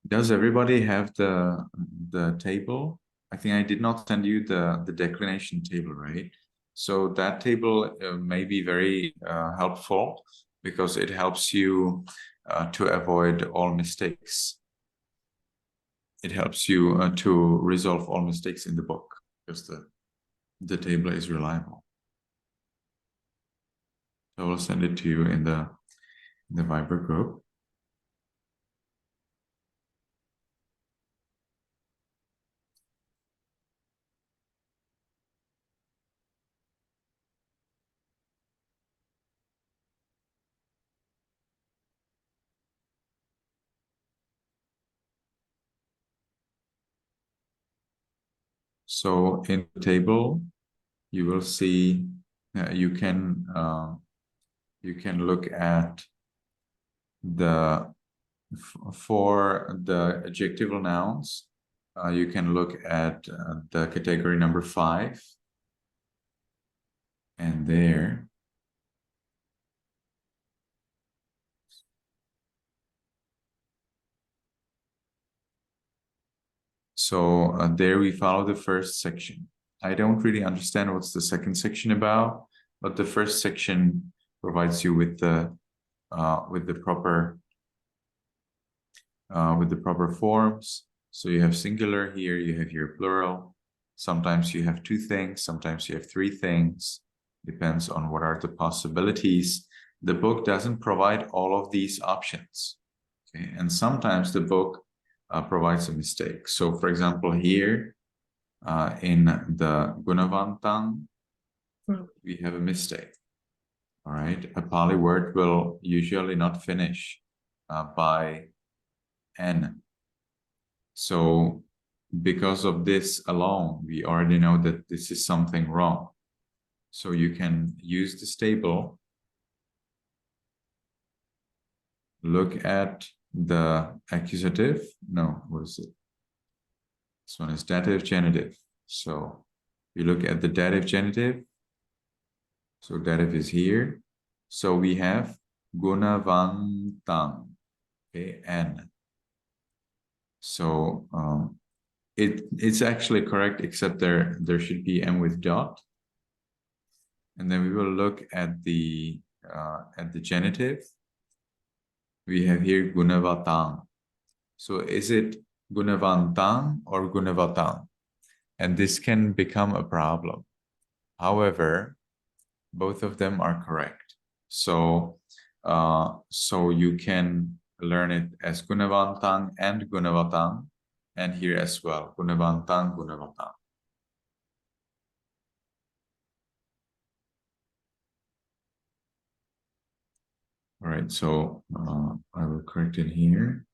Does everybody have the table? I think I did not send you the declination table, right? So that table may be very helpful because it helps you to avoid all mistakes. It helps you to resolve all mistakes in the book because the table is reliable. I will send it to you in the Viber group. So in the table, you will see you can look at for the adjectival nouns. You can look at the category number 5, and there so there we follow the first section. I don't really understand what's the second section about, but the first section provides you with the proper forms. So you have singular here, you have here plural. Sometimes you have 2 things, sometimes you have 3 things. Depends on what are the possibilities. The book doesn't provide all of these options. Okay, and sometimes the book provides a mistake. So for example, here in the Gunavantang, we have a mistake. All right, a Pali word will usually not finish by N. So because of this alone, we already know that this is something wrong. So you can use this table, look at the accusative. No, what is it? This one is dative genitive. So you look at the dative genitive. So dative is here. So we have gunavantang, okay, N. So it's actually correct, except there should be M with dot. And then we will look at the genitive. We have here gunavatang. So is it gunavantang or gunavatang? And this can become a problem. However, both of them are correct. So you can learn it as gunavantang and gunavatang, and here as well, gunavantang, gunavatang. All right, so I will correct it here.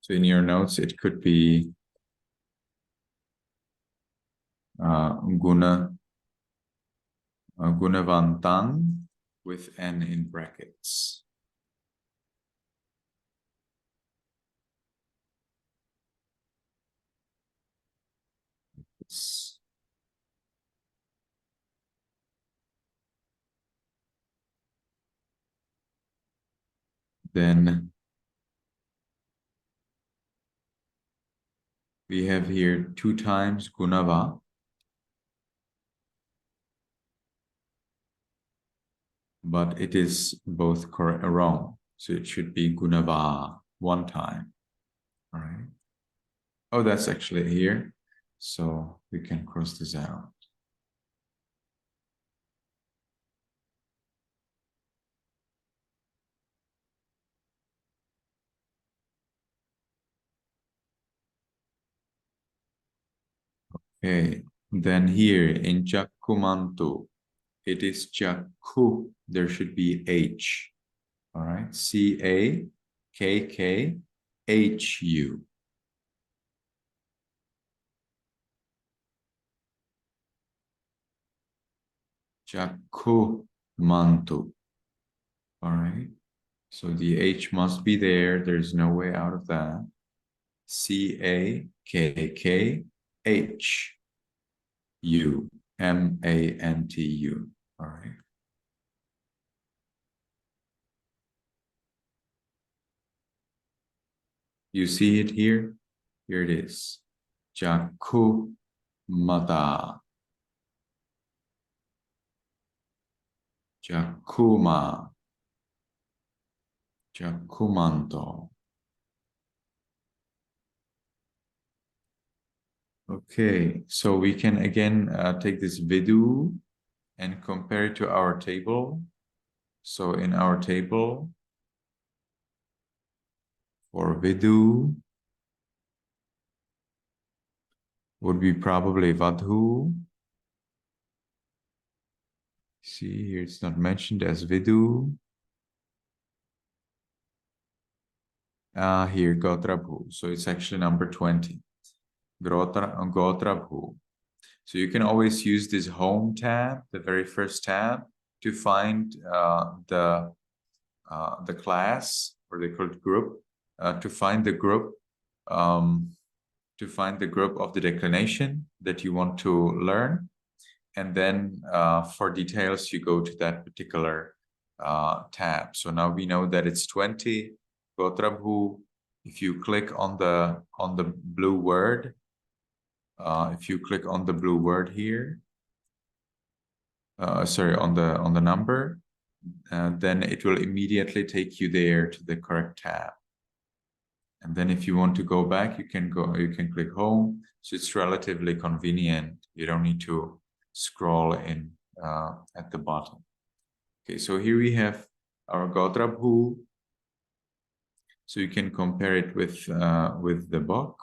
So in your notes, it could be gunavantang with N in brackets. Then we have here 2 times gunava, but it is both correct or wrong. So it should be gunava 1 time. All right. Oh, that's actually here. So we can cross this out. Okay, then here in Jakkumantu, it is Jakku. There should be H. All right, C-A-K-K-H-U. Jakkumantu. All right, so the H must be there. There's no way out of that. C-A-K-K-H-U. M-A-N-T-U. All right. You see it here? Here it is. Jaku mata. Jakuma. Jakumanto. Okay, so we can again take this vidu and compare it to our table. So in our table, for vidu, would be probably vadhu. See, here it's not mentioned as vidu. Here, gotrabhu. So it's actually number 20. Gotrabhu. So you can always use this home tab, the very first tab, to find the class, or they call it group, to find the group of the declination that you want to learn. And then for details, you go to that particular tab. So now we know that it's 20. Gotrabhu. If you click on the blue word, here, sorry, on the number, then it will immediately take you there to the correct tab. And then if you want to go back, you can click home. So it's relatively convenient. You don't need to scroll in at the bottom. Okay, so here we have our Gotrabhu. So you can compare it with the book.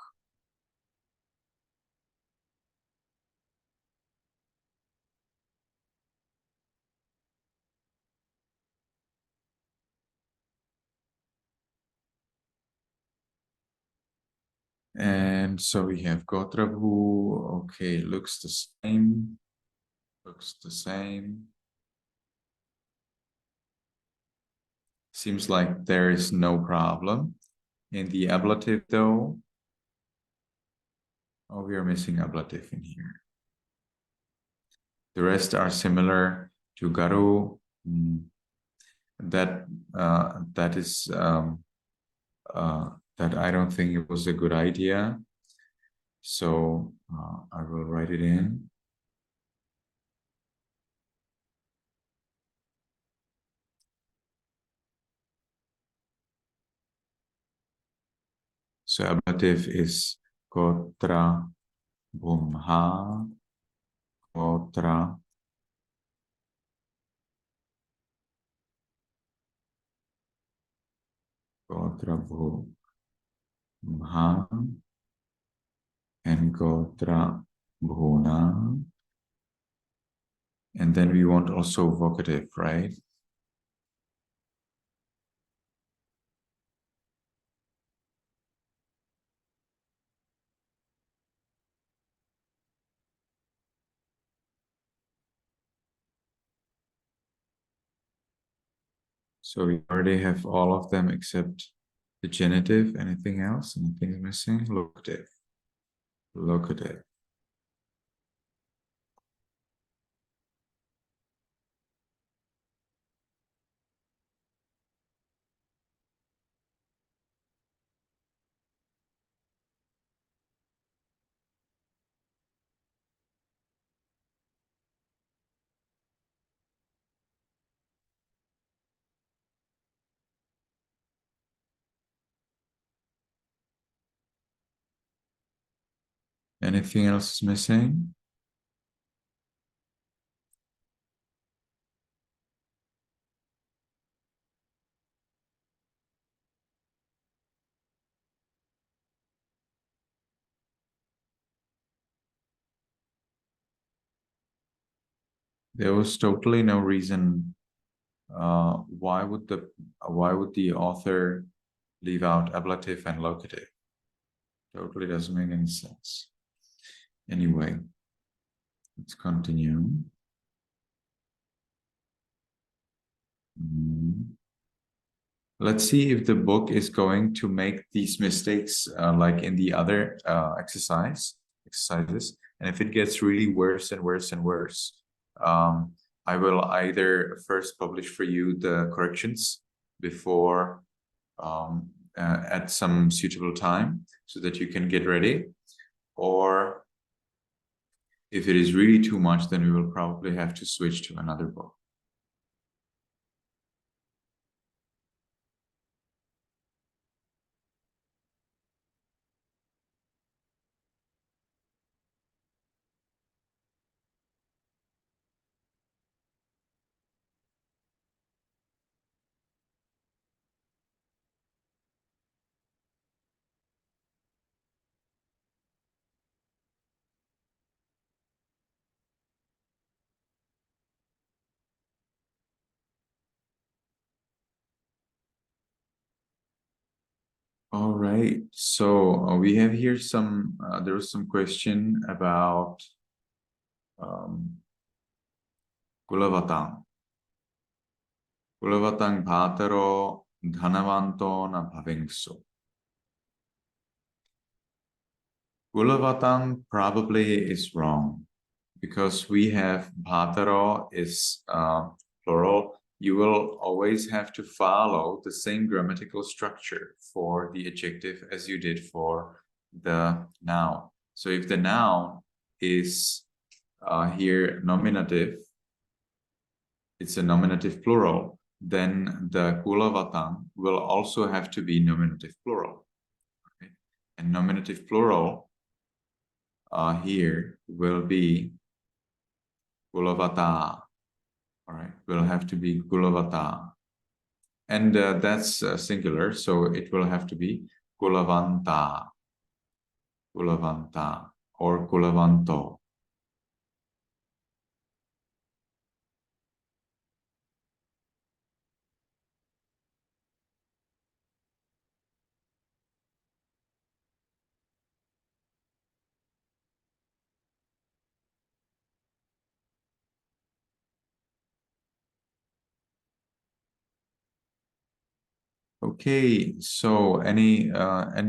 And so we have Gotrabhu. Okay, looks the same. Looks the same. Seems like there is no problem. In the ablative though, oh, we are missing ablative in here. The rest are similar to Garu. That I don't think it was a good idea. So I will write it in. So ablative is Gotra Bhumha, Gotra Bhumha, and Gotra Bhuna. And then we want also vocative, right? So we already have all of them except the genitive. Anything else? Anything missing? Locative. Locative. Anything else missing? There was totally no reason. Why would the author leave out ablative and locative? Totally doesn't make any sense. Anyway, let's continue. Let's see if the book is going to make these mistakes like in the other exercises. And if it gets really worse and worse and worse, I will either first publish for you the corrections before at some suitable time so that you can get ready, or if it is really too much, then we will probably have to switch to another book. All right, so we have here some, there was some question about Kulavatang. Kulavatang bhataro dhanavanto na bhavingso. Kulavatang probably is wrong because we have bhataro is plural. You will always have to follow the same grammatical structure for the adjective as you did for the noun. So if the noun is here nominative, it's a nominative plural, then the kulavatang will also have to be nominative plural. Okay? And nominative plural here will be kulavata. All right, will have to be kulavata. And that's singular, so it will have to be kulavanta, kulavanta, or kulavanto. Okay, so any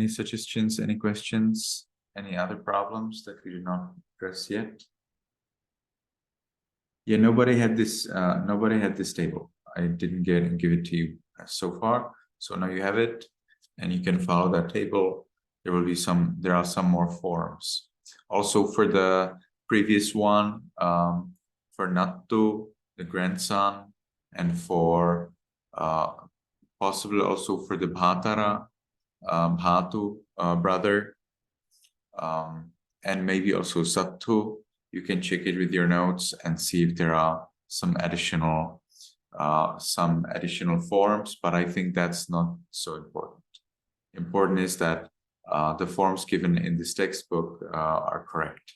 suggestions, any questions, any other problems that we did not address yet? Yeah, nobody had this table. I didn't give it to you so far. So now you have it and you can follow that table. There are some more forms. Also for the previous one, for Nattu, the grandson, and for possibly also for the Bhatara, Bhatu, brother, and maybe also Sattu. You can check it with your notes and see if there are some additional forms, but I think that's not so important. Important is that the forms given in this textbook are correct.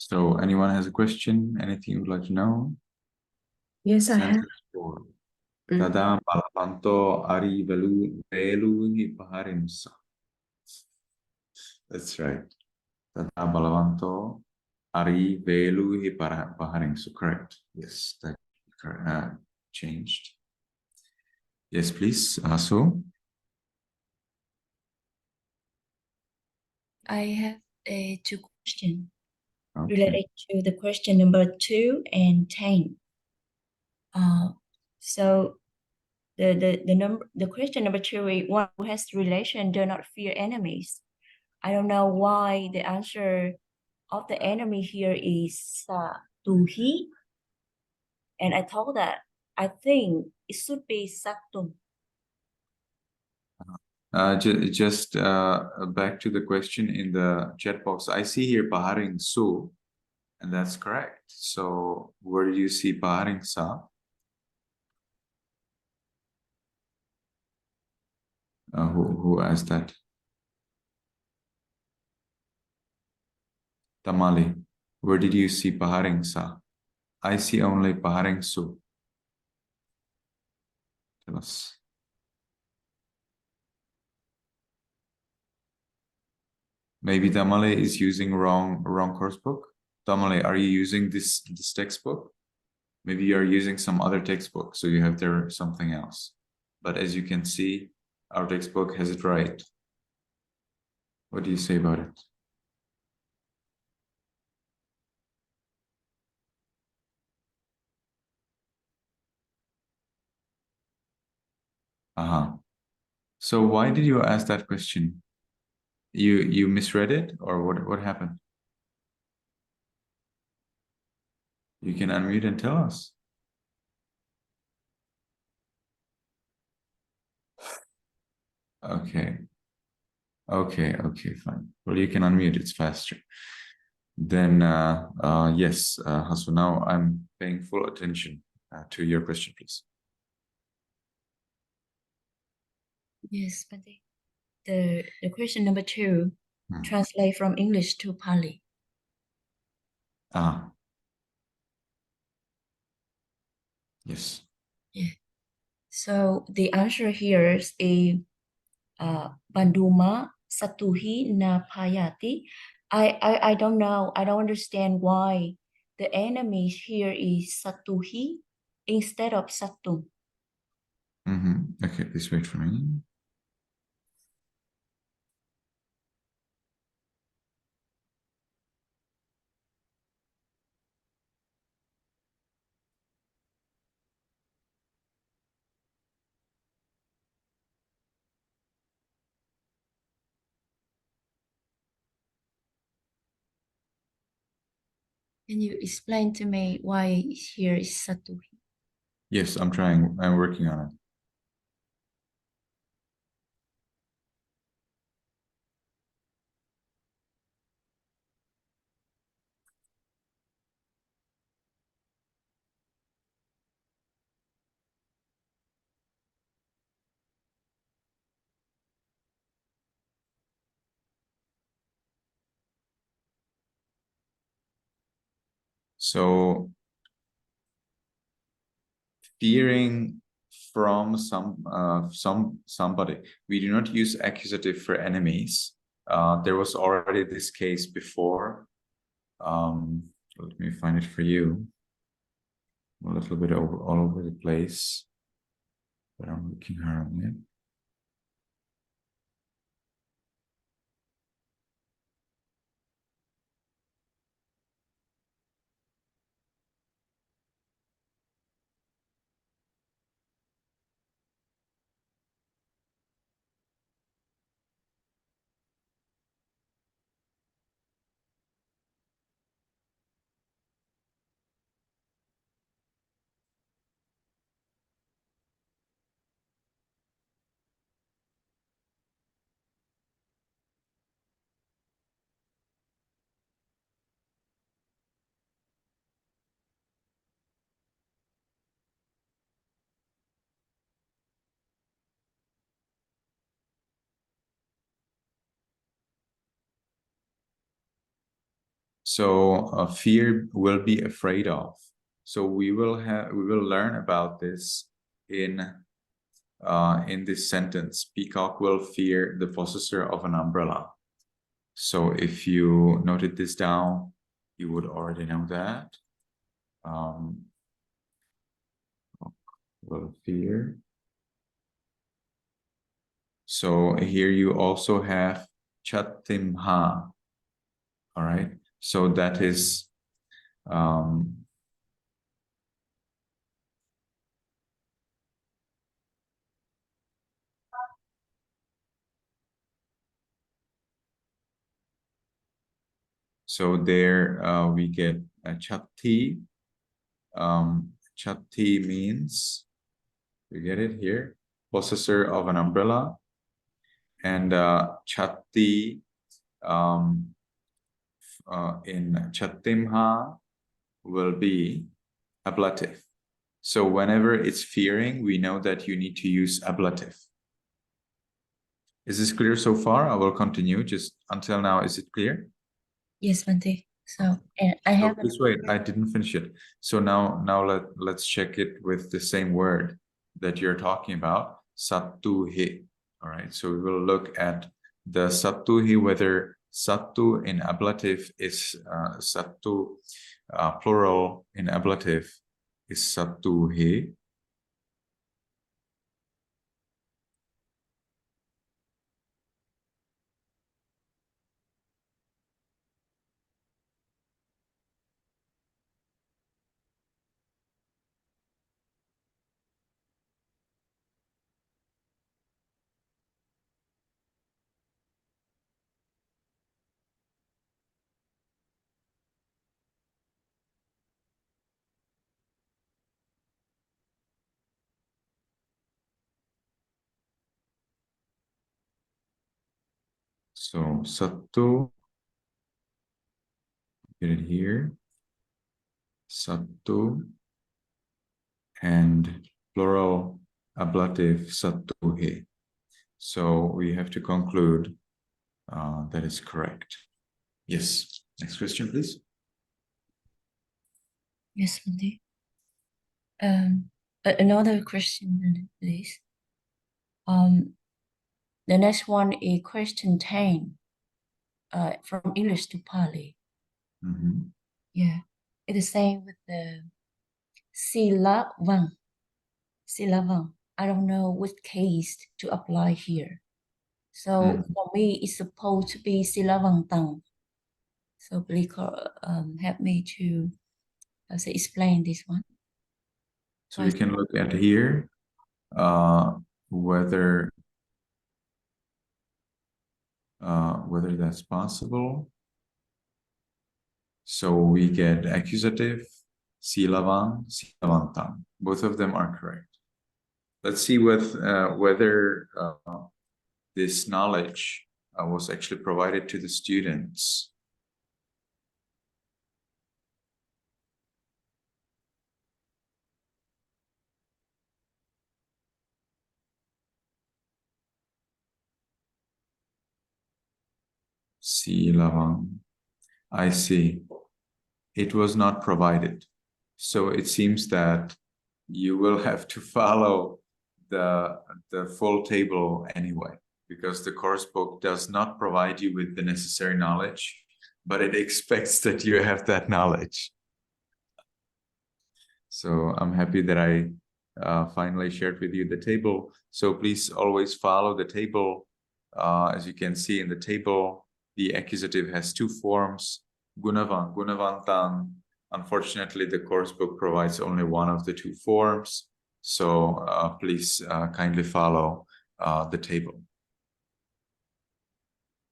So anyone has a question? Anything you would like to know? Yes, I have. Sentence 4. Mm. Tada balavanto ari veluhi paharimsa. That's right. Tada balavanto ari veluhi paharimsa. Correct. Yes, that changed. Yes, please. So, I have a two question okay. related to the question number 2 and 10. So the question number 2 is one who has relation do not fear enemies. I don't know why the answer of the enemy here is Tuhi, and I told that I think it should be Saktum. Just back to the question in the chat box. I see here paharing su, and that's correct. So where do you see paharing sa? Who asked that? Tamali, where did you see paharing sa? I see only paharing su. Tell us. Maybe Tamale is using wrong course book. Tamale, are you using this textbook? Maybe you are using some other textbook, so you have there something else. But as you can see, our textbook has it right. What do you say about it? Uh-huh. So why did you ask that question? You misread it, or what happened? You can unmute and tell us. Okay. Okay, fine. Well, you can unmute, it's faster. Then, yes, Hasu, now I'm paying full attention to your question, please. Yes, but the question number 2 translate from English to Pali. Ah, yes. Yeah. So the answer here is Banduma Satuhi na Payati. I don't know. I don't understand why the enemy here is Satuhi instead of Satum. Okay, please wait for me. Can you explain to me why here is Satuhi? Yes, I'm trying. I'm working on it. So, fearing from somebody, we do not use accusative for enemies. There was already this case before. Let me find it for you. A little bit all over the place, but I'm looking hard on it. So fear will be afraid of. So we will learn about this in this sentence. Peacock will fear the possessor of an umbrella. So if you noted this down, you would already know that. Will fear. So here you also have chatimha. All right. So that is so there we get chatti. Chatti means, you get it here, possessor of an umbrella, and chatti in chattimha will be ablative. So whenever it's fearing, we know that you need to use ablative. Is this clear so far? I will continue. Just until now, is it clear? Yes, Bante. So, and I have Please wait, I didn't finish it. So now let's check it with the same word that you're talking about, sattuhi. All right, so we will look at the sattuhi, whether sattu in ablative is sattu, plural in ablative is sattuhi. So sattu, get it here, sattu, and plural ablative sattuhi. So we have to conclude that is correct. Yes. Next question, please. Yes, Bante. Another question, please. The next one is question 10. From English to Pali. Yeah, it's the same with the silavang. Silavang. I don't know which case to apply here. So for me, it's supposed to be silavang tang. So please help me to explain this one. So you can look at here whether that's possible. So we get accusative, silavang, silavantang. Both of them are correct. Let's see whether this knowledge was actually provided to the students. Silavang. I see. It was not provided. So it seems that you will have to follow the full table anyway, because the course book does not provide you with the necessary knowledge, but it expects that you have that knowledge. So I'm happy that I finally shared with you the table. So please always follow the table. As you can see in the table, the accusative has two forms, gunavan, gunavantang. Unfortunately, the course book provides only one of the two forms. So please kindly follow the table.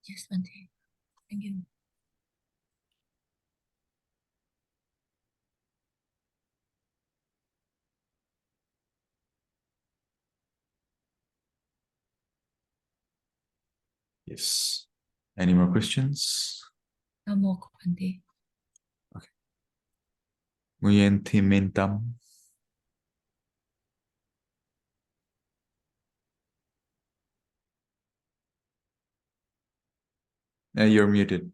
Yes, Bante. Thank you. Yes. Any more questions? No more, Bante. Okay. Nguyen Thi Minh Tâm. You're muted.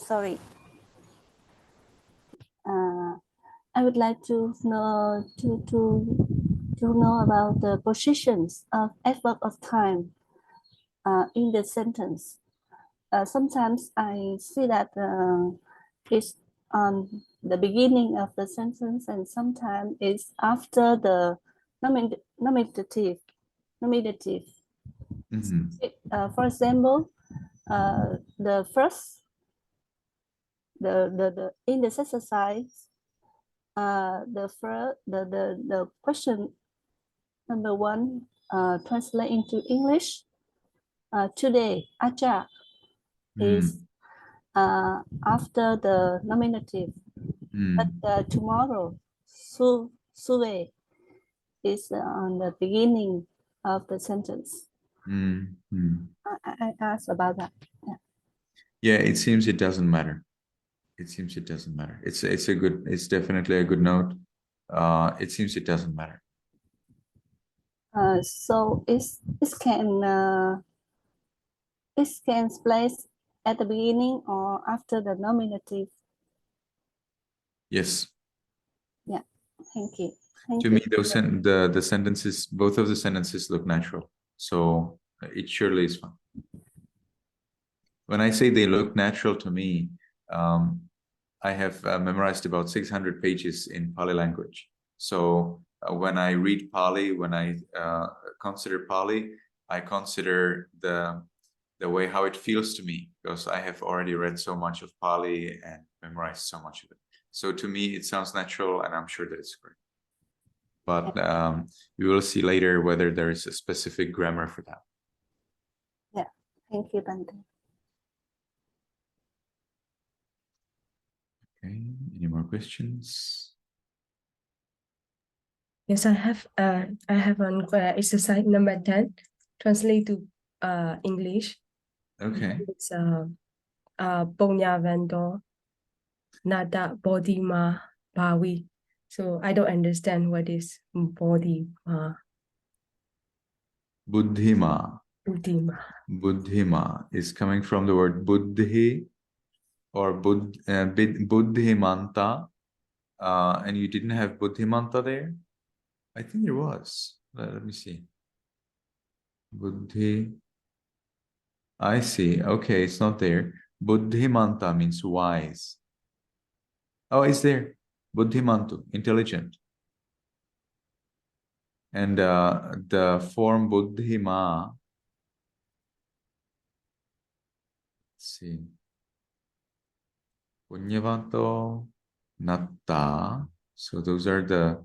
sorry. I would like to know about the positions of adverb of time in the sentence. Sometimes I see that it's on the beginning of the sentence, and sometimes it's after the nominative. For example, the first the in this exercise, the question number one translate into English. Today, acha is after the nominative, but tomorrow, suve is on the beginning of the sentence. I asked about that. Yeah, it seems it doesn't matter. It seems it doesn't matter. It's definitely a good note. It seems it doesn't matter. So it can place at the beginning or after the nominative. Yes. Yeah. Thank you. To me, the sentences, both of the sentences look natural, so it surely is fine. When I say they look natural to me, I have memorized about 600 pages in Pali language. So when I read Pali, when I consider Pali, I consider the way how it feels to me, because I have already read so much of Pali and memorized so much of it. So to me, it sounds natural, and I'm sure that it's correct. But we will see later whether there is a specific grammar for that. Yeah, thank you, Bante. Okay, any more questions? Yes, I have on exercise number 10, translate to English. Okay. It's Ponya Vando Nada Bodhima Bawi. So I don't understand what is Bodhima. Buddhima. Bodhima. Buddhima is coming from the word buddhi or buddhimanta. And you didn't have buddhimanta there? I think there was. Let me see. Buddhi. I see. Okay, it's not there. Buddhimanta means wise. Oh, it's there. Buddhimantu, intelligent. And the form buddhima. Let's see. Punyavanto, natta. So those are the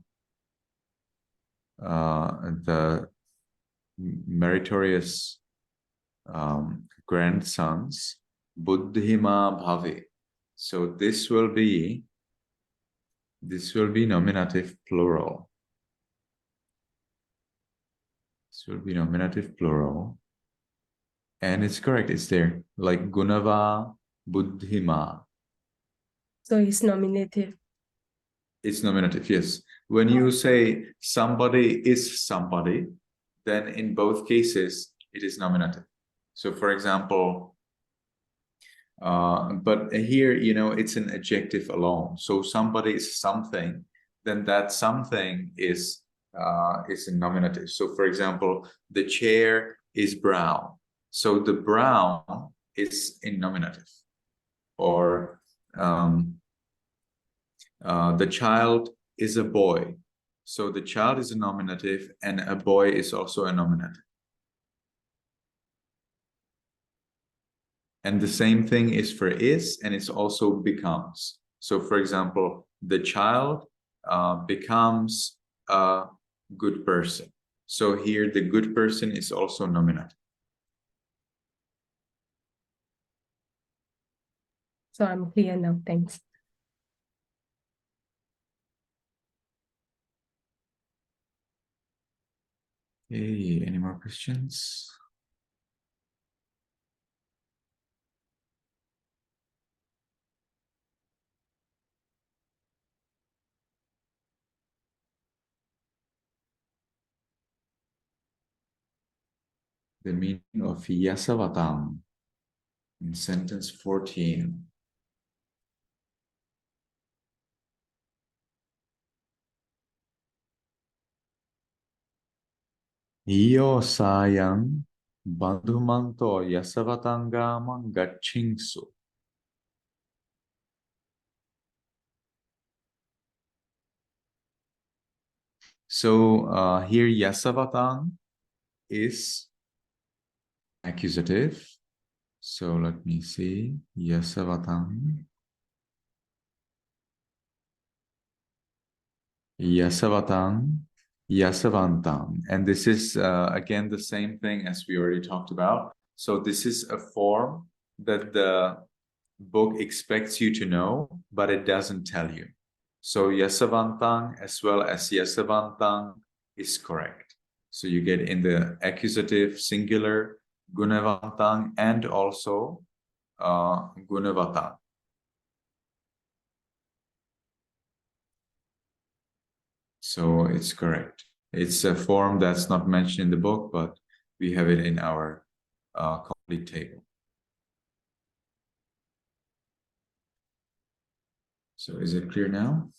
meritorious grandsons. Buddhima bhavi. So this will be nominative plural. This will be nominative plural. And it's correct, it's there. Like Gunava Buddhima. So it's nominative. It's nominative, yes. When you say somebody is somebody, then in both cases, it is nominative. So for example, but here, it's an adjective alone. So somebody is something, then that something is a nominative. So for example, the chair is brown. So the brown is in nominative. Or the child is a boy. So the child is a nominative and a boy is also a nominative. And the same thing is for is, and it's also becomes. So for example, the child becomes a good person. So here the good person is also nominative. So I'm clear now, thanks. Okay, any more questions? The meaning of yasavatam in sentence 14. Io sayang bandhumanto yasavatangamam gachingsu. So here yasavatang is accusative. So let me see. Yasavatang. Yasavatang. Yasavantam. And this is again the same thing as we already talked about. So this is a form that the book expects you to know, but it doesn't tell you. So yasavantang as well as yasavantang is correct. So you get in the accusative singular gunavantang and also gunavatang. So it's correct. It's a form that's not mentioned in the book, but we have it in our complete table. So is it clear now?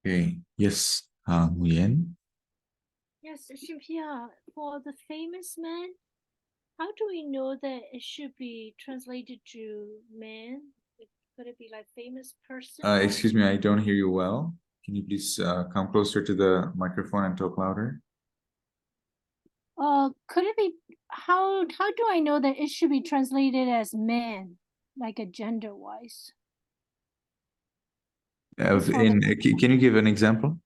Okay. Yes, Nguyen. Yes, Shimphia, for the famous man, how do we know that it should be translated to man? Could it be like famous person? Excuse me, I don't hear you well. Can you please come closer to the microphone and talk louder? Could it be how do I know that it should be translated as man, like a gender wise? Can you give an example?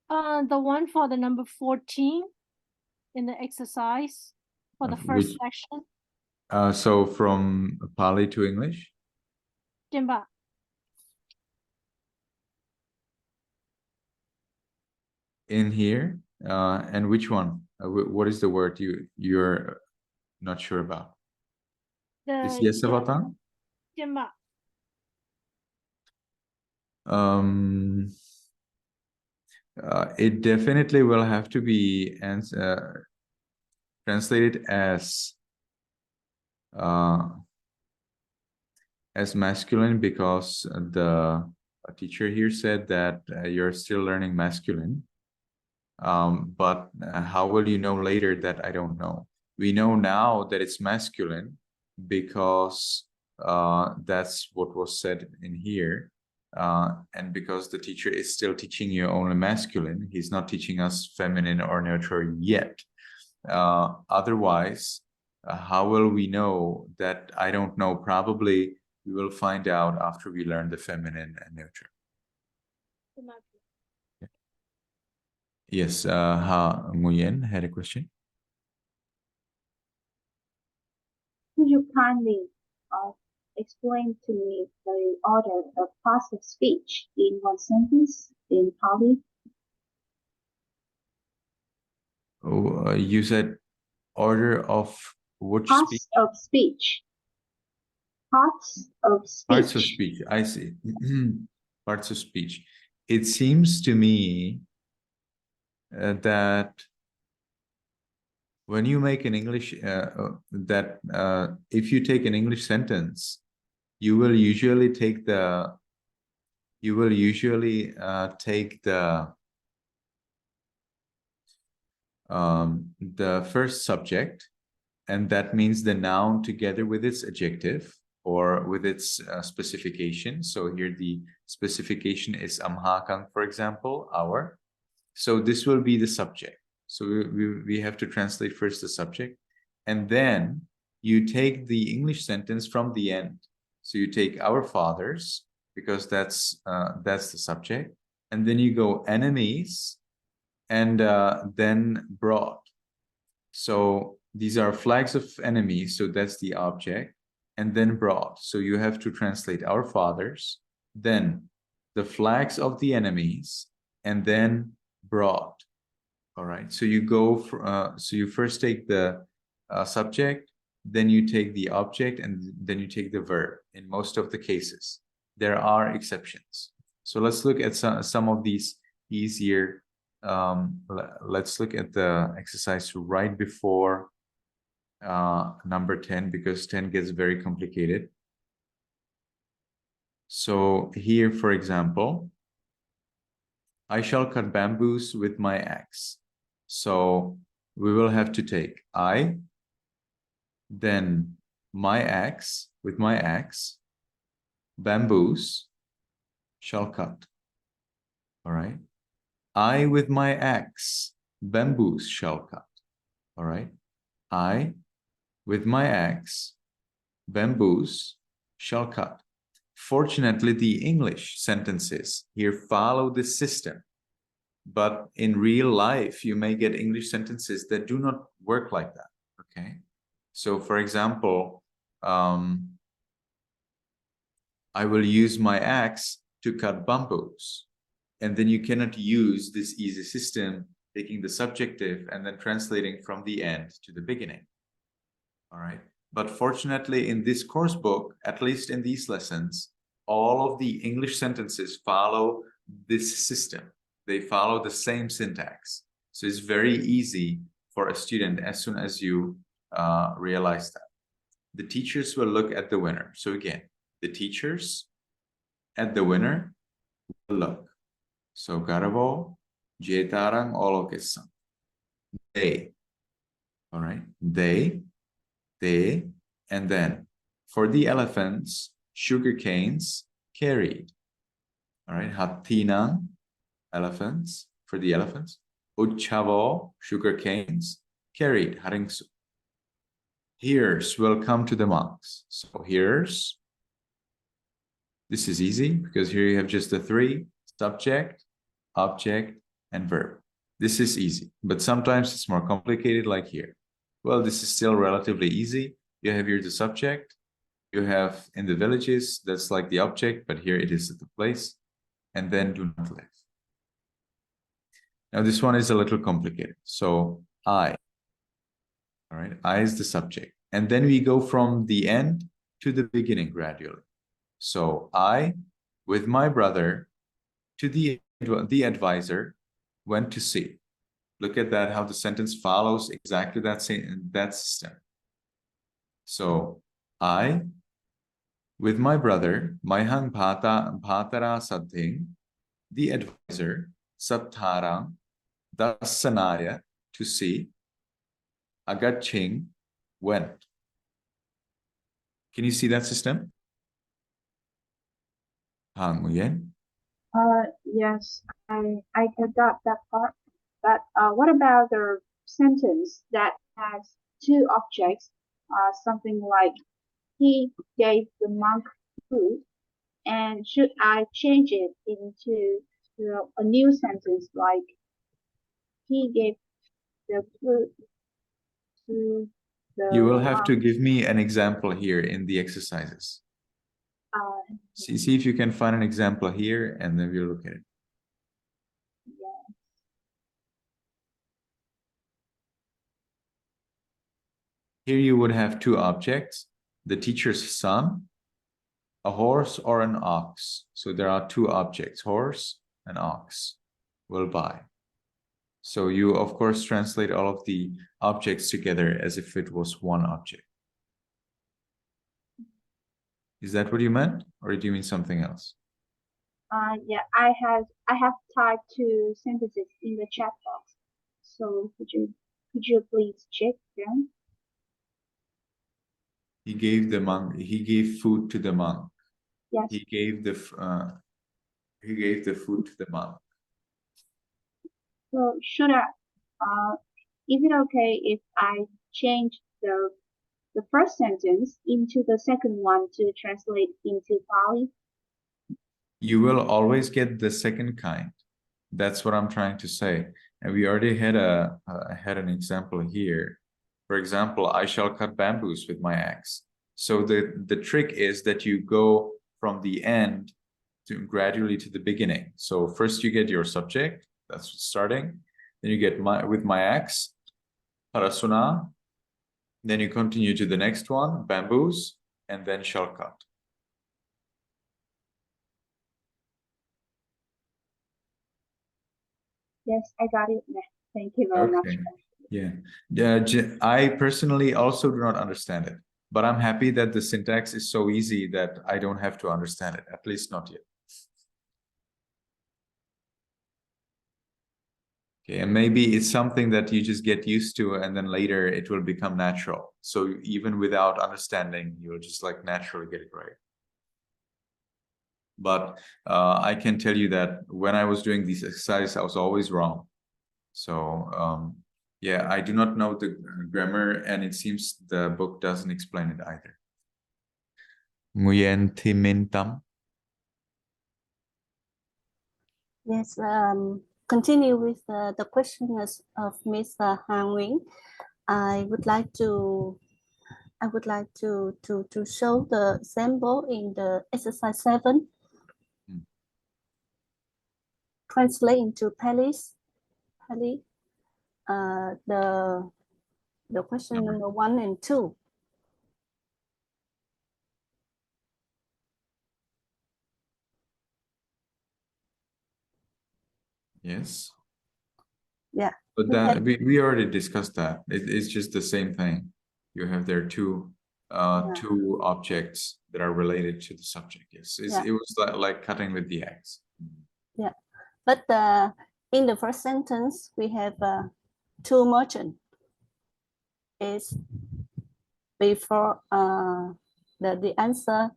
The one for the number 14 in the exercise for the first section. So from Pali to English? Dimba. In here? And which one? What is the word you're not sure about? Is Yesavatan? Dimba. It definitely will have to be translated as masculine, because the teacher here said that you're still learning masculine. But how will you know later that? I don't know. We know now that it's masculine because that's what was said in here. And because the teacher is still teaching you only masculine, he's not teaching us feminine or neutral yet. Otherwise, how will we know that? I don't know. Probably we will find out after we learn the feminine and neutral. Yes, Nguyen had a question. Could you kindly explain to me the order of parts of speech in one sentence in Pali? Oh, you said order of which speech? Parts of speech. Parts of speech. Parts of speech. I see. Parts of speech. It seems to me that when you make an English, if you take an English sentence you will usually take the the first subject, and that means the noun together with its adjective or with its specification. So here the specification is amhakang, for example, our. So this will be the subject. So we have to translate first the subject, and then you take the English sentence from the end. So you take our fathers, because that's the subject, and then you go enemies, and then brought. So these are flags of enemies, so that's the object, and then brought. So you have to translate our fathers, then the flags of the enemies, and then brought. All right, so you go for, so you first take the subject, then you take the object, and then you take the verb in most of the cases. There are exceptions. So let's look at some of these easier. Let's look at the exercise right before number 10, because 10 gets very complicated. So here, for example, I shall cut bamboos with my axe. So we will have to take I, then my axe, with my axe, bamboos shall cut. All right. I with my axe, bamboos shall cut. All right. I with my axe, bamboos shall cut. Fortunately, the English sentences here follow this system. But in real life, you may get English sentences that do not work like that. Okay. So for example, I will use my axe to cut bamboos. And then you cannot use this easy system, taking the subjective and then translating from the end to the beginning. All right. But fortunately, in this course book, at least in these lessons, all of the English sentences follow this system. They follow the same syntax. So it's very easy for a student as soon as you realize that. The teachers will look at the winner. So again, the teachers at the winner will look. So garabo, jetarang olokesan. They. All right. They, and then for the elephants, sugar canes carried. All right. Hatinang, elephants, for the elephants. Uchavo, sugar canes carried. Haringsu. Here's will come to the monks. So here's, this is easy because here you have just the three: subject, object, and verb. This is easy, but sometimes it's more complicated, like here. Well, this is still relatively easy. You have here the subject. You have in the villages, that's like the object, but here it is at the place. And then do not live. Now this one is a little complicated. So I. All right, I is the subject. And then we go from the end to the beginning gradually. So I, with my brother, to the advisor, went to see. Look at that, how the sentence follows exactly that system. So I, with my brother, Maihang Bhatara Sadhing, the advisor, Saptarang, Dasanaya, to see, Agaching, went. Can you see that system? Hang Nguyen? Yes, I got that part. But what about the sentence that has two objects? Something like he gave the monk food, and should I change it into a new sentence like he gave the food to the You will have monk? to give me an example here in the exercises. See if you can find an example here, and then we'll look at it. Yeah. Here you would have two objects: the teacher's son, a horse, or an ox. So there are two objects, horse and ox, will buy. So you, of course, translate all of the objects together as if it was one object. Is that what you meant? Or do you mean something else? Yeah, I have typed 2 sentences in the chat box. So could you please check them? He gave the monk, he gave food to the monk. Yes. He gave the food to the monk. So is it okay if I change the first sentence into the second one to translate into Pali? You will always get the second kind. That's what I'm trying to say. And we already had an example here. For example, I shall cut bamboos with my axe. So the trick is that you go from the end to gradually to the beginning. So first you get your subject, that's starting. Then you get with my axe, harasuna. Then you continue to the next one, bamboos, and then shall cut. Yes, I got it. Thank you very much. Yeah. I personally also do not understand it, but I'm happy that the syntax is so easy that I don't have to understand it, at least not yet. Okay, and maybe it's something that you just get used to and then later it will become natural. So even without understanding, you'll just like naturally get it right. But I can tell you that when I was doing these exercises, I was always wrong. So yeah, I do not know the grammar, and it seems the book doesn't explain it either. Nguyen Thi Minh Tam. Yes, continue with the question of Ms. Han Nguyen. I would like to show the example in the exercise 7. Translate into Pali. The question number 1 and 2. Yes. Yeah. But that we already discussed that. It's just the same thing. You have there two objects that are related to the subject. Yes, it was like cutting with the axe. Yeah, but in the first sentence we have 2 merchants. Is before the answer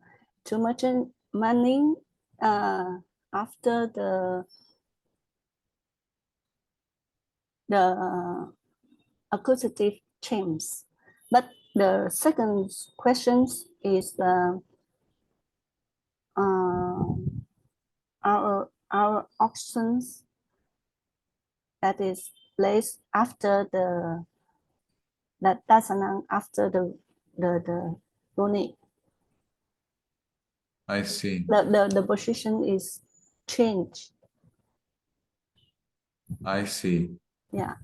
2 merchant money after the accusative change. But the second question is our options that is placed after that dasanang after the roni. I see. The position is changed. I see. Yeah.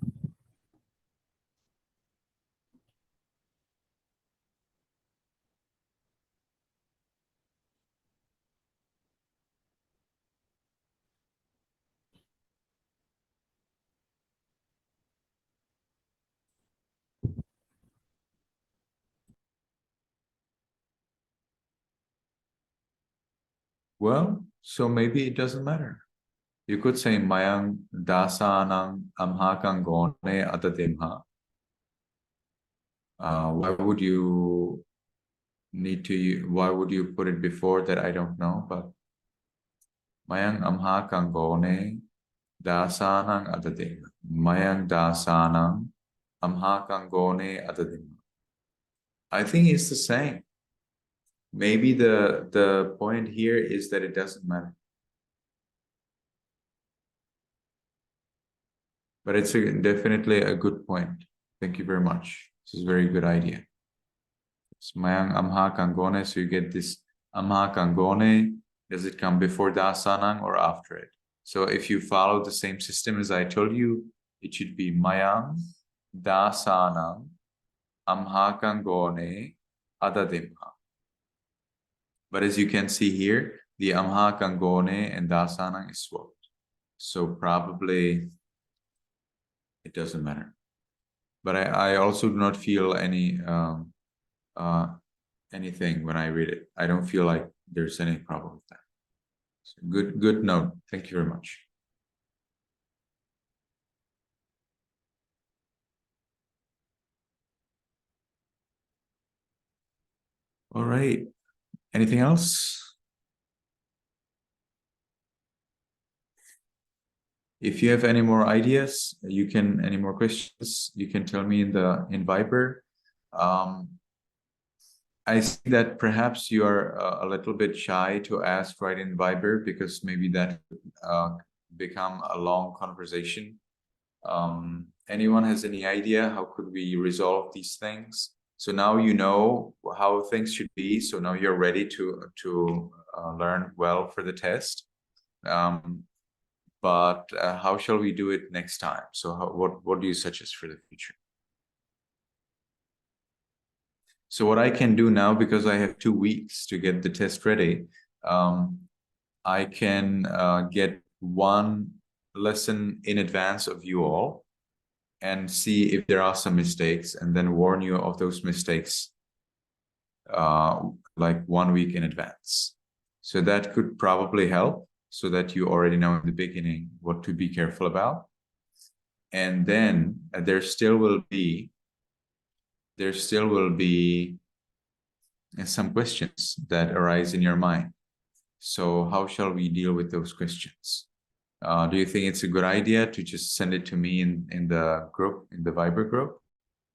Well, so maybe it doesn't matter. You could say Mayang Dasanang Amhakang Gone Atadimha. Why would you put it before that? I don't know, but Mayang Amhakang Gone Dasanang Atadimha. Mayang Dasanang Amhakang Gone Atadimha. I think it's the same. Maybe the point here is that it doesn't matter. But it's definitely a good point. Thank you very much. This is a very good idea. It's Mayang Amha Kangone, so you get this Amha Kangone. Does it come before Dasanang or after it? So if you follow the same system as I told you, it should be Mayang Dasanang Amha Kangone Adadimha. But as you can see here, the Amha Kangone and Dasanang is swapped. So probably it doesn't matter. But I also do not feel any anything when I read it. I don't feel like there's any problem with that. So good note. Thank you very much. All right. Anything else? If you have any more ideas, any more questions, you can tell me in Viber. I see that perhaps you are a little bit shy to ask right in Viber because maybe that become a long conversation. Anyone has any idea how could we resolve these things? So now you know how things should be. So now you're ready to learn well for the test. But how shall we do it next time? So what do you suggest for the future? So what I can do now, because I have 2 weeks to get the test ready, I can get one lesson in advance of you all and see if there are some mistakes and then warn you of those mistakes like 1 week in advance. So that could probably help so that you already know in the beginning what to be careful about. And then there still will be some questions that arise in your mind. So how shall we deal with those questions? Do you think it's a good idea to just send it to me in the group, in the Viber group?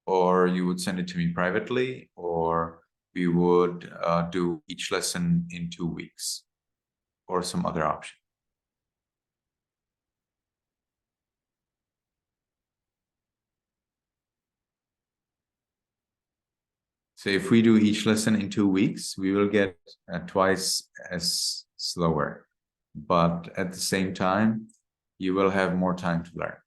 Or you would send it to me privately? Or we would do each lesson in 2 weeks? Or some other option? So if we do each lesson in 2 weeks, we will get twice as slower. But at the same time, you will have more time to learn.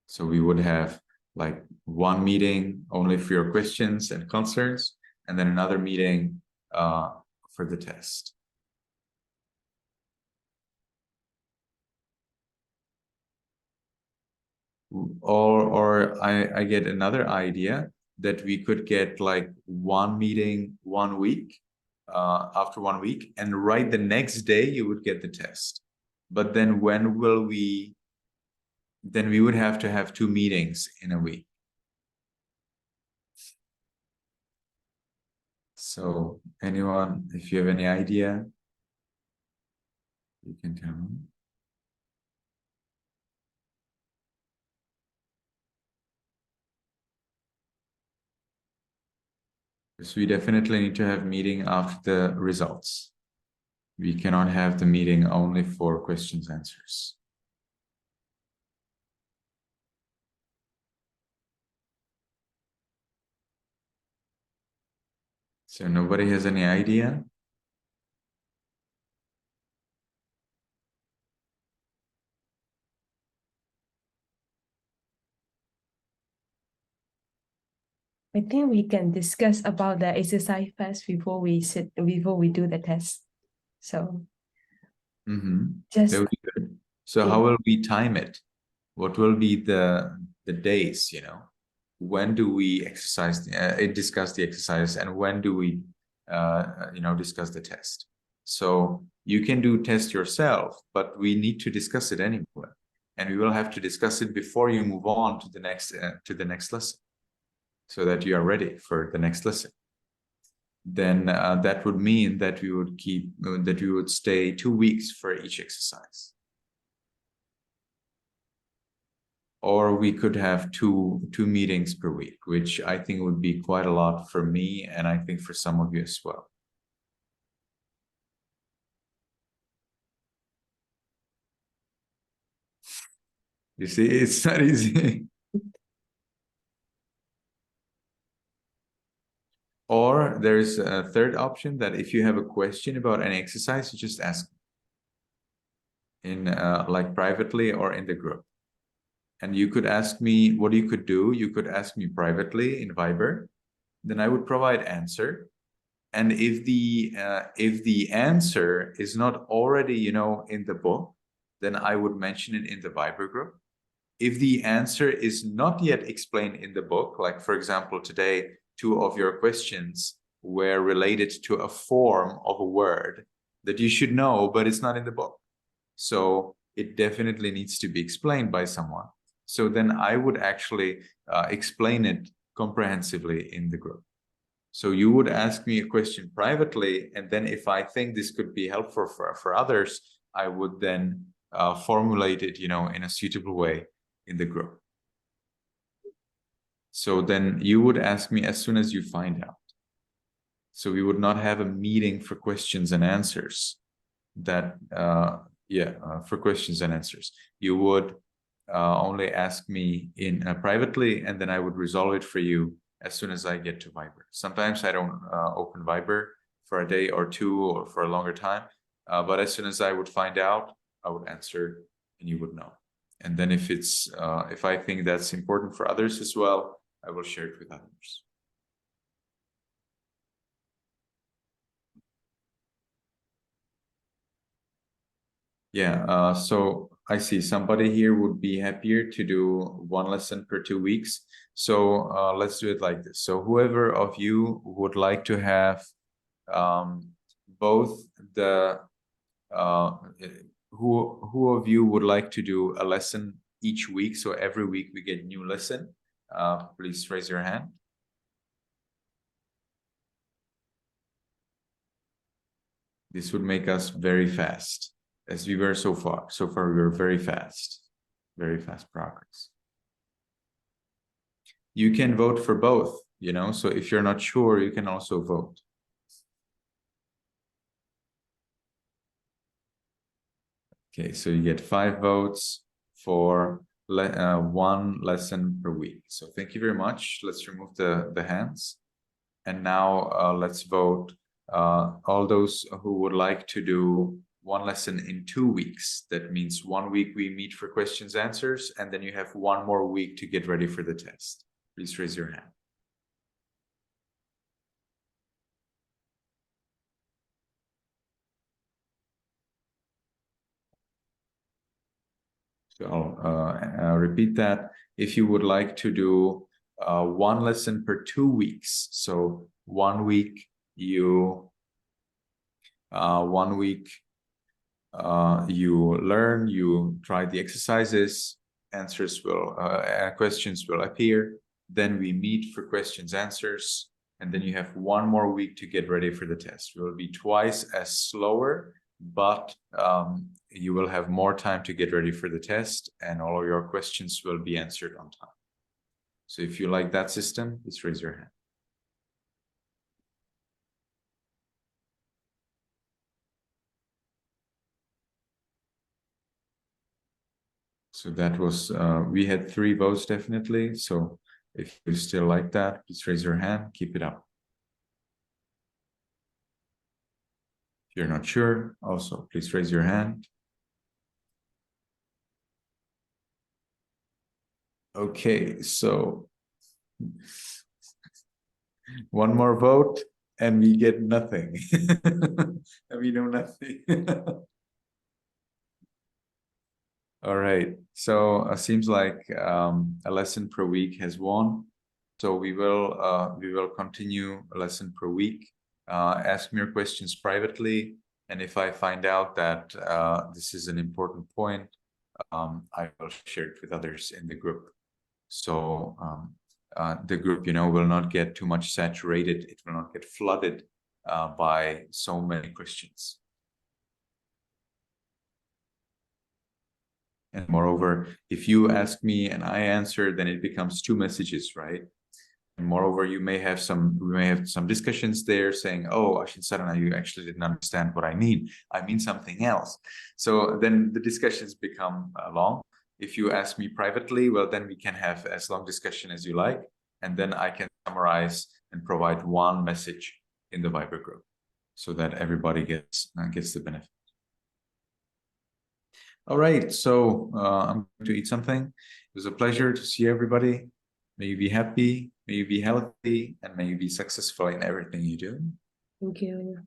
So we would have like one meeting only for your questions and concerns, and then another meeting for the test. Or I get another idea that we could get like one meeting 1 week, after 1 week, and right the next day you would get the test. But then when will we? Then we would have to have 2 meetings in a week. So anyone, if you have any idea, you can tell me. Because we definitely need to have meeting after the results. We cannot have the meeting only for questions answers. So nobody has any idea? I think we can discuss about the exercise first before we do the test. So just That would be good. So how will we time it? What will be the days, you know? When do we exercise, discuss the exercise, and when do we, discuss the test? So you can do test yourself, but we need to discuss it anyway. And we will have to discuss it before you move on to the next lesson, so that you are ready for the next lesson. Then that would mean that we would stay 2 weeks for each exercise. Or we could have two meetings per week, which I think would be quite a lot for me, and I think for some of you as well. You see, it's not easy. Or there's a third option, that if you have a question about any exercise, you just ask in like privately or in the group. And you could ask me, what you could do, you could ask me privately in Viber, then I would provide answer. And if the answer is not already, in the book, then I would mention it in the Viber group. if the answer is not yet explained in the book, like for example, today, 2 of your questions were related to a form of a word that you should know, but it's not in the book. So it definitely needs to be explained by someone. So then I would actually explain it comprehensively in the group. So you would ask me a question privately, and then if I think this could be helpful for others, I would then formulate it, in a suitable way in the group. So then you would ask me as soon as you find out. So we would not have a meeting for questions and answers. For questions and answers. You would only ask me in privately, and then I would resolve it for you as soon as I get to Viber. Sometimes I don't open Viber for a day or 2 or for a longer time, but as soon as I would find out, I would answer and you would know. And then if I think that's important for others as well, I will share it with others. Yeah, so I see somebody here would be happier to do 1 lesson per 2 weeks. So let's do it like this. So whoever of you would like to have both the who of you would like to do a lesson each week, so every week we get a new lesson, please raise your hand. This would make us very fast, as we were so far. So far, we were very fast progress. You can vote for both, so if you're not sure, you can also vote. Okay, so you get 5 votes for 1 lesson per week. So thank you very much. Let's remove the hands. And now let's vote all those who would like to do 1 lesson in 2 weeks. That means 1 week we meet for questions, answers, and then you have 1 more week to get ready for the test. Please raise your hand. So I'll repeat that. If you would like to do 1 lesson per 2 weeks, so 1 week you learn, you try the exercises, questions will appear, then we meet for questions, answers, and then you have 1 more week to get ready for the test. It will be twice as slower, but you will have more time to get ready for the test, and all of your questions will be answered on time. So if you like that system, please raise your hand. So that was, we had 3 votes definitely. So if you still like that, please raise your hand, keep it up. If you're not sure, also, please raise your hand. Okay, so 1 more vote and we get nothing. And we know nothing. All right, so it seems like a lesson per week has won. So we will continue a lesson per week. Ask me your questions privately, and if I find out that this is an important point, I will share it with others in the group. So the group, will not get too much saturated. It will not get flooded by so many questions. And moreover, if you ask me and I answer, then it becomes 2 messages, right? And moreover, we may have some discussions there saying, oh, Ashin Sarana, you actually didn't understand what I mean. I mean something else. So then the discussions become long. If you ask me privately, well, then we can have as long discussion as you like. And then I can summarize and provide 1 message in the Viber group so that everybody gets the benefit. All right, so I'm going to eat something. It was a pleasure to see everybody. May you be happy, may you be healthy, and may you be successful in everything you do. Thank you.